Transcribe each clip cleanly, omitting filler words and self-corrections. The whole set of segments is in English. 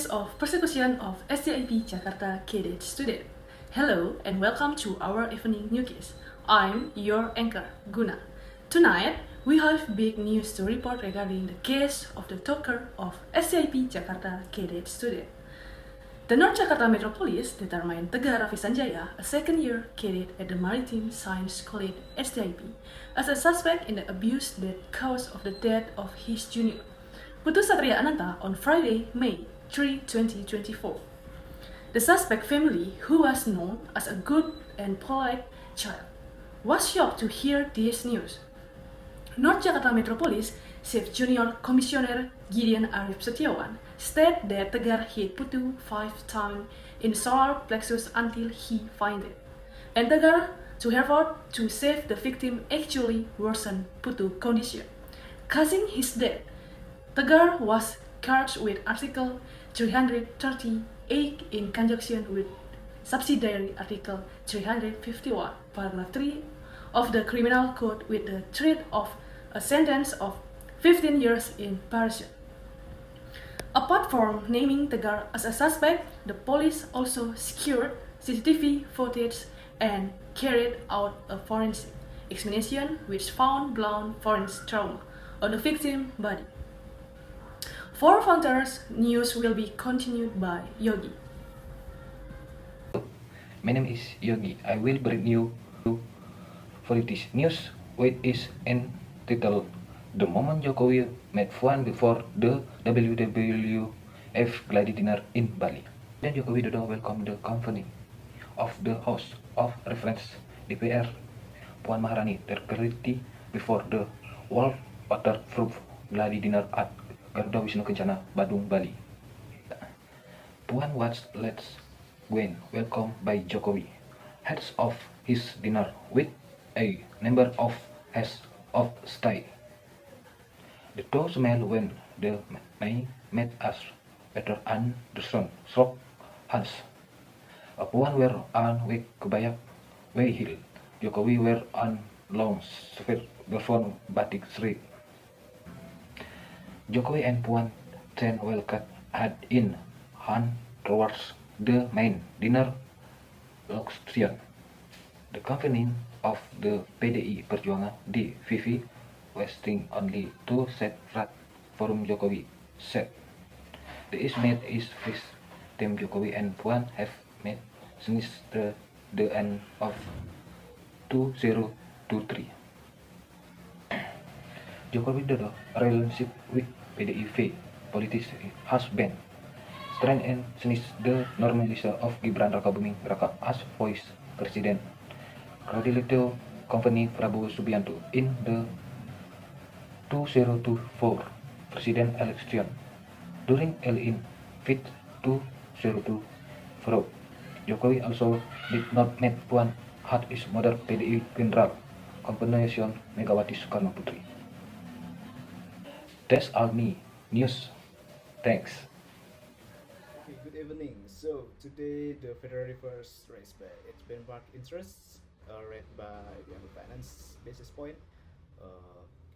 of persecution of STIP Jakarta cadet student. Hello and welcome to our evening new case. I'm your anchor, Guna. Tonight, we have big news to report regarding the case of the talker of STIP Jakarta cadet student. The North Jakarta Metropolis determined Tegar Raffi Sanjaya, a second-year cadet at the Maritime Science College STIP, as a suspect in the abuse that caused of the death of his junior, Putu Satria Ananta, on Friday, May 3, 2024. The suspect family, who was known as a good and polite child, was shocked to hear this news. North Jakarta Metropolis Chief Junior Commissioner Gideon Arif Setiawan stated that Tegar hit Putu 5 times in the solar plexus until he fainted, and Tegar, to effort to save the victim, actually worsened Putu's condition, causing his death. Tegar was charged with Article 338 in conjunction with subsidiary Article 351, Paragraph 3 of the Criminal Code with the threat of a sentence of 15 years in prison. Apart from naming Tegar as a suspect, the police also secured CCTV footage and carried out a forensic examination which found blunt forensic trauma on the victim's body. For Fronters, news will be continued by Yogi. My name is Yogi. I will bring you for this news, which is entitled "The Moment Jokowi Met Puan Before the WWF Gladi Dinner in Bali." Then Jokowi Dodo welcomed the company of the House of Reference DPR, Puan Maharani, tergelitik before the World Waterproof Gladi Dinner at Garuda Wisnu Kencana, Badung, Bali. Puan was let's when welcomed by Jokowi, heads of his dinner with a number of heads of state. The two smiled when the May met us. Peter Anderson shook hands. Puan were on weak kebaya way hill. Jokowi were on long sweet berfon batik street. Jokowi and Puan then welcomed hand in hand towards the main dinner location. The convening of the PDI Perjuangan DVV wasting only two separate forum, Jokowi said. The estimate is fixed. Team Jokowi and Puan have met since the end of 2023. Jokowi Dodo relationship with PDIP politics has been strengthened since the normalization of Gibran Rakabuming Raka as vice president. Credibility company Prabowo Subianto in the 2024 president election. During in fit 2024, Jokowi also did not meet Puan at his mother PDI General Combination Megawati Soekarno Putri. That's all me. News. Thanks. Okay, good evening. So today the Federal Reserve raised by its benchmark interest rate by the finance basis point,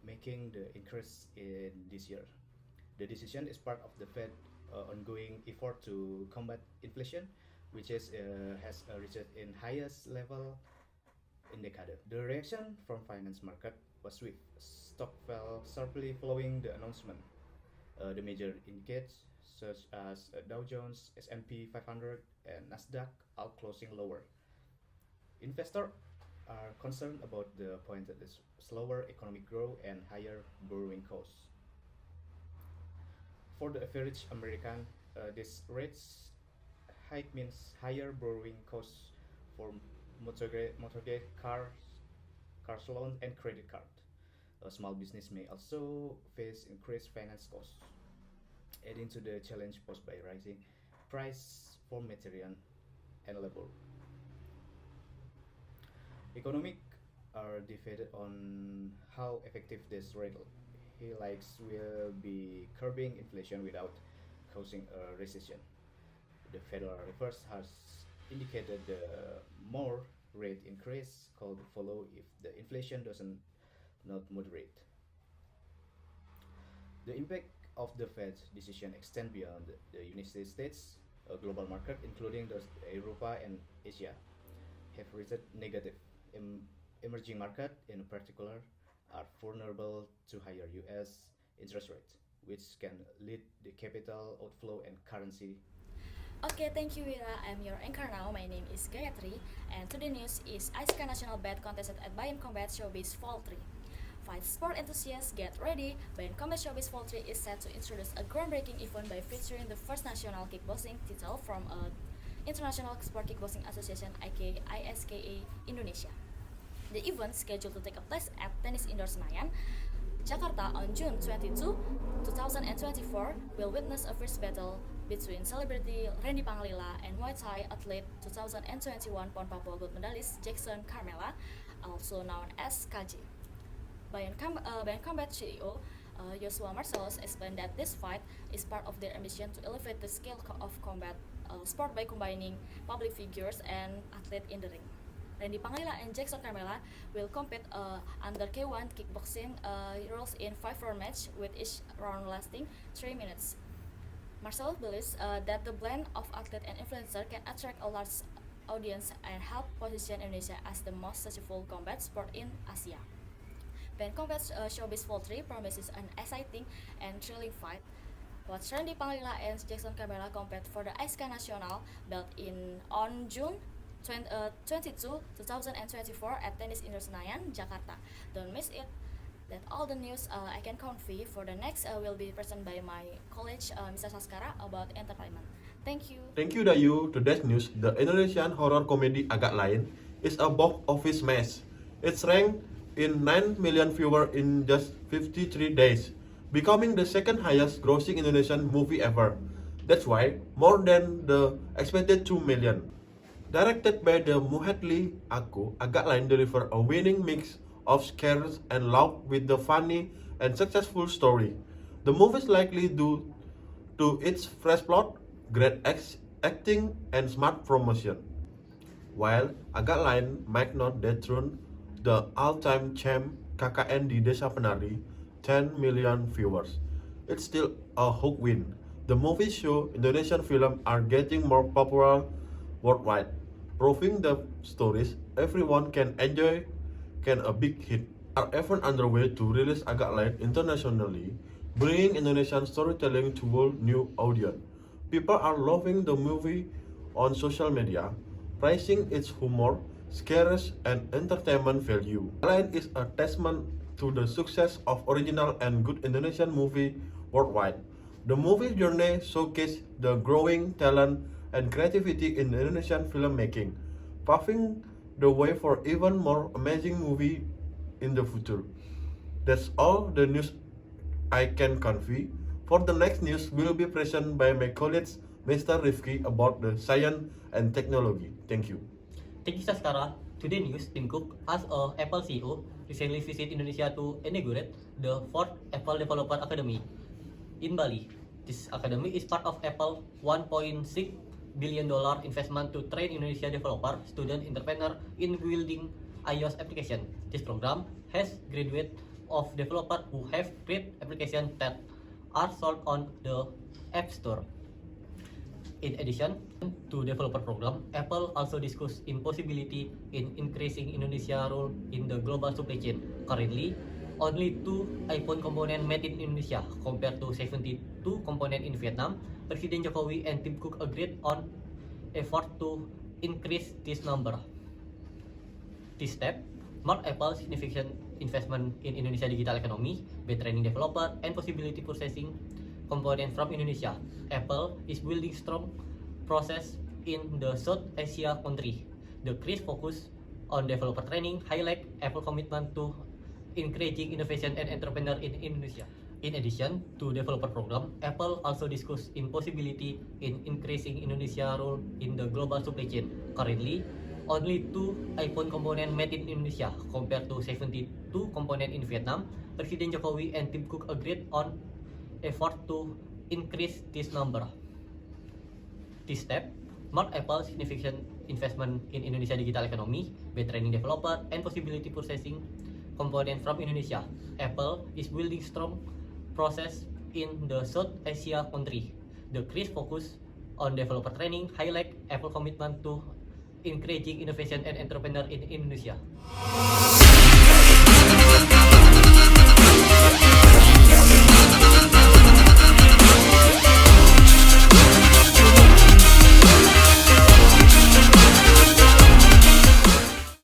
making the increase in this year. The decision is part of the Fed ongoing effort to combat inflation, which has reached in highest level in decade. The reaction from finance market was swift. Stock fell sharply following the announcement. The major indicators such as Dow Jones, S&P 500, and Nasdaq all closing lower. Investors are concerned about the point that is slower economic growth and higher borrowing costs. For the average American, this rates hike means higher borrowing costs for mortgage, cars loans, and credit card. A small business may also face increased finance costs, adding to the challenge posed by rising price for material and labor. Economic are divided on how effective this rate hikes will be curbing inflation without causing a recession. The Federal Reserve has indicated the more rate increase could follow if the inflation doesn't not moderate. The impact of the Fed's decision extend beyond the United States, a global market, including the Europa and Asia, have reached negative. Emerging market, in particular, are vulnerable to higher U.S. interest rates, which can lead the capital outflow and currency. Okay, thank you, Wira. I'm your anchor now. My name is Gayatri, and today news is ISCA National Bat contested at Bayern Combat Showbiz Fall 3. Fight sport enthusiasts, get ready! Bayern Combat Showbiz Fall 3 is set to introduce a groundbreaking event by featuring the first national kickboxing title from International Sport Kickboxing Association, aka ISKA Indonesia. The event, scheduled to take place at Tenis Indoor Senayan, Jakarta on June 22, 2024, will witness a first battle between celebrity Randy Pangalila and Muay Thai athlete 2021 Pon Papua gold medalist Jackson Carmela, also known as KJ. Bayern Combat CEO Joshua Marcellus explained that this fight is part of their ambition to elevate the scale of combat sport by combining public figures and athletes in the ring. Randy Pangalila and Jackson Carmela will compete under K1 kickboxing rules in 5-round match, with each round lasting 3 minutes. Marcellus believes that the blend of athlete and influencer can attract a large audience and help position Indonesia as the most successful combat sport in Asia. Bayern Combat Showbiz Fall 3 promises an exciting and thrilling fight. Watch Randy Pangalila and Jackson Carmela compete for the ISCA National belt on June 22, 2024 at Tenis Indoor Senayan, Jakarta. Don't miss it. That's all the news I can convey. For the next will be presented by my colleague Mr. Saskara about entertainment. Thank you. Thank you, Dayu. Today's news, the Indonesian horror comedy Agak Lain is a box office mess. It's ranked in 9 million viewers in just 53 days, becoming the second highest grossing Indonesian movie ever. That's why more than the expected 2 million. Directed by the Muhadli Aku, Agak Lain deliver a winning mix of scares and laugh with the funny and successful story. The movie is likely due to its fresh plot, great acting, and smart promotion. While Agak Lain might not dethrone the all-time champ KKN di Desa Penari, 10 million viewers, it's still a hook win. The movie show Indonesian films are getting more popular worldwide, proving the stories everyone can enjoy can a big hit. Are even underway to release Agak Lain internationally, bringing Indonesian storytelling to a new audience. People are loving the movie on social media, praising its humor, scares, and entertainment value. Agak Lain is a testament to the success of original and good Indonesian movie worldwide. The movie journey showcases the growing talent and creativity in Indonesian filmmaking, paving the way for even more amazing movie in the future. That's all the news I can convey. For the next news will be presented by my colleague Mr. Rifki about the science and technology. Thank you. Thank you, Saskara. Today news, Tim Cook, as a Apple CEO, recently visited Indonesia to inaugurate the 4th Apple Developer Academy in Bali. This academy is part of Apple $1.6 billion investment to train Indonesia developer, student, entrepreneur in building iOS application. This program has graduates of developers who have created applications that are sold on the App Store. In addition to developer program, Apple also discussed impossibility in increasing Indonesia role in the global supply chain. Currently, only 2 iPhone components made in Indonesia compared to 72 components in Vietnam. President Jokowi and Tim Cook agreed on effort to increase this number. This step marked Apple's significant investment in Indonesia digital economy by training developers and possibility processing components from Indonesia. Apple is building strong process in the South Asia country. The increased focus on developer training highlight Apple's commitment to encouraging innovation and entrepreneur in Indonesia. In addition to developer program, Apple also discussed impossibility in increasing Indonesia role in the global supply chain. Currently, only 2 iPhone components made in Indonesia compared to 72 components in Vietnam. President Jokowi and Tim Cook agreed on effort to increase this number. This step marked Apple's significant investment in Indonesia digital economy by training developers and possibility processing components from Indonesia. Apple is building strong process in the South Asia country. The CRIS focus on developer training highlight Apple commitment to encouraging innovation and entrepreneur in Indonesia.